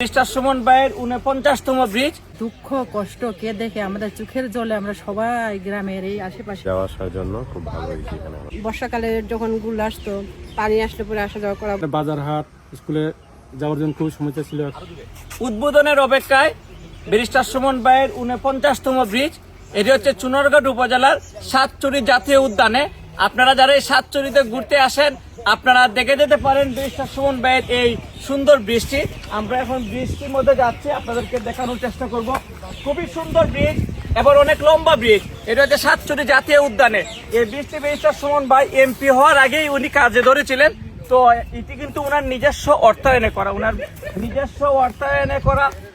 Mister Suman ভাইয়ের 49তম bridge. দুঃখ কষ্ট কে দেখে আমাদের চোখের জলে আমরা সবাই গ্রামের এই আশেপাশে যাওয়া আসার জন্য খুব ভালো হয়েছে। এখানে বর্ষাকালে যখন গুল আসতো, পানি আসলে পরে আসা যাওয়া করা, বাজার হাট স্কুলে যাওয়ার জন্য খুব সমস্যা ছিল। উদ্বোধনের অপেক্ষায় ব্যারিস্টার সুমন ভাইয়ের 49তম ব্রিজ। এটি হচ্ছে চুনারগড় উপজেলার সাতচুরি জাতীয় উদ্যানে। আপনারা যারা এই সাতচুরিতে ঘুরতে আসেন, আপনারা দেখে যেতে পারেন ব্যারিস্টার সুমন ভাইয়ের এই সুন্দর ব্রিজটি। আমরা এখন ব্রিজটির মধ্যে যাচ্ছি, আপনাদেরকে দেখানোর চেষ্টা করব। খুবই সুন্দর ব্রিজ এবং অনেক লম্বা ব্রিজ। এটা হচ্ছে সাতচুরি জাতীয় উদ্যানে। এই ব্রিজটি ব্যারিস্টার সুমন ভাই এমপি হওয়ার আগেই উনি কাজে ধরেছিলেন। তো এটি কিন্তু ওনার নিজস্ব অর্থায়নে করা,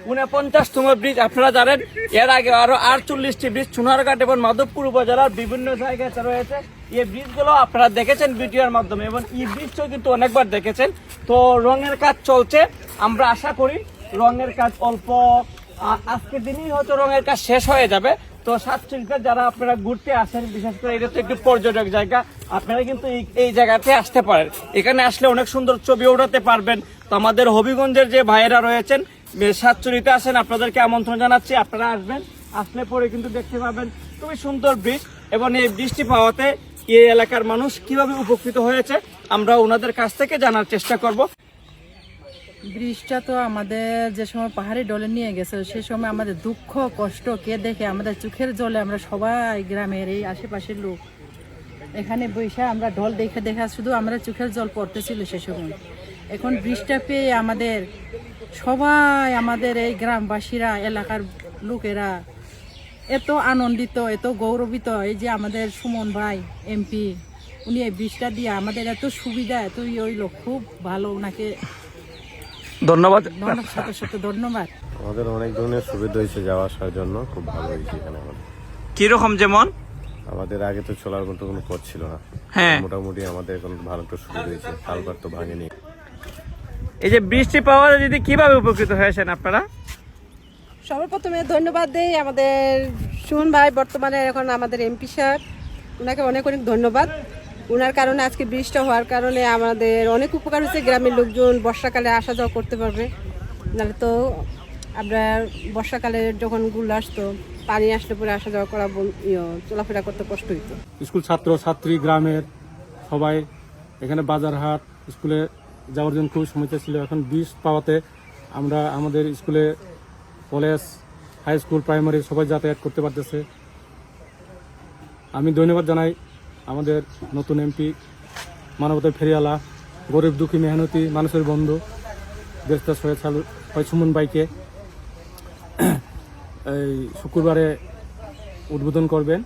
49তম ব্রিজ। আপনারা জানেন এর আগে আরো 48টি ব্রিজ চুনারঘাট এবং মাধবপুর উপজেলার বিভিন্ন জায়গায় রয়েছে। এই ব্রিজগুলো আপনারা দেখেছেন ভিডিওর মাধ্যমে এবং এই ব্রিজটাও কিন্তু অনেকবার দেখেছেন। তো রঙের কাজ চলছে, আমরা আশা করি রঙের কাজ অল্প আজকের দিনই হয়তো রঙের কাজ শেষ হয়ে যাবে। তো সাতচুরিতে যারা আপনারা ঘুরতে আসেন, বিশেষ করে এটা তো একটু পর্যটক জায়গা, আপনারা কিন্তু এই জায়গাতে আসতে পারেন। এখানে আসলে অনেক সুন্দর ছবি ওঠাতে পারবেন। তো আমাদের হবিগঞ্জের যে ভাইয়েরা রয়েছেন সাতচুরিতে আসেন, আপনাদেরকে আমন্ত্রণ জানাচ্ছি, আপনারা আসবেন। আসলে পরে কিন্তু দেখতে পাবেন খুবই সুন্দর ব্রিজ এবং এই বৃষ্টি পাওয়াতে এই এলাকার মানুষ কিভাবে উপকৃত হয়েছে আমরা ওনাদের কাছ থেকে জানার চেষ্টা করব। ব্রিজটা তো আমাদের যে সময় পাহাড়ি ডলে নিয়ে গেছে, সে সময় আমাদের দুঃখ কষ্ট কে দেখে আমাদের চোখের জলে আমরা সবাই গ্রামের এই আশেপাশের লোক এখানে বসে আমরা ঢল দেখে দেখা শুধু আমাদের চোখের জল পড়তেছিল সে সময়। এখন ব্রিজটা পেয়ে আমাদের সবাই, আমাদের এই গ্রামবাসীরা, এলাকার লোকেরা এত আনন্দিত, এত গৌরবিত। এই যে আমাদের সুমন ভাই এমপি, উনি এই ব্রিজটা দিয়ে আমাদের এত সুবিধা, এত হইলো, খুব ভালো। ওনাকে ধন্যবাদ, সাথে সাথে ধন্যবাদ। আমাদের অনেক ধরনের সুবিধা হয়েছে, যাওয়া আসার জন্য খুব ভালো হয়েছে। এখানে কিরকম? যেমন আমাদের আগে তো চলার মতো কোনো পথ ছিল না, হ্যাঁ, মোটামুটি আমাদের এখন ভালো একটা সুবিধা হয়েছে। কালবার তো ভাঙেনি। এই যে বৃষ্টি পাওয়া যদি কিভাবে উপকৃত হয়েছেন আপনারা? সর্বপ্রথমে ধন্যবাদ দেই আমাদের সুমন ভাই, বর্তমানে এখন আমাদের এমপি সাহেব, ওনাকে অনেক অনেক ধন্যবাদ। ওনার কারণে আজকে বৃষ্টি হওয়ার কারণে আমাদের অনেক উপকার হচ্ছে। গ্রামের লোকজন বর্ষাকালে আসা যাওয়া করতে পারবে, নাহলে তো আমরা বর্ষাকালে যখন গুল আসতো, পানি আসলে পরে আসা যাওয়া করা, চলাফেরা করতে কষ্ট হইতো। স্কুল ছাত্র ছাত্রী গ্রামের সবাই এখানে বাজার হাট স্কুলে যাওয়ার জন্য খুব সমস্যা ছিল। এখন ব্রিজ পাওয়াতে আমরা আমাদের স্কুলে, কলেজ, হাই স্কুল, প্রাইমারি সবাই যাতায়াত করতে পারতেছে। আমি ধন্যবাদ জানাই আমাদের নতুন এমপি, মানবতার ফেরিওয়ালা, গরিব দুঃখী মেহনতি মানুষের বন্ধু ব্যারিস্টার সৈয়দ সুমন ভাইকে। এই শুক্রবারে উদ্বোধন করবেন।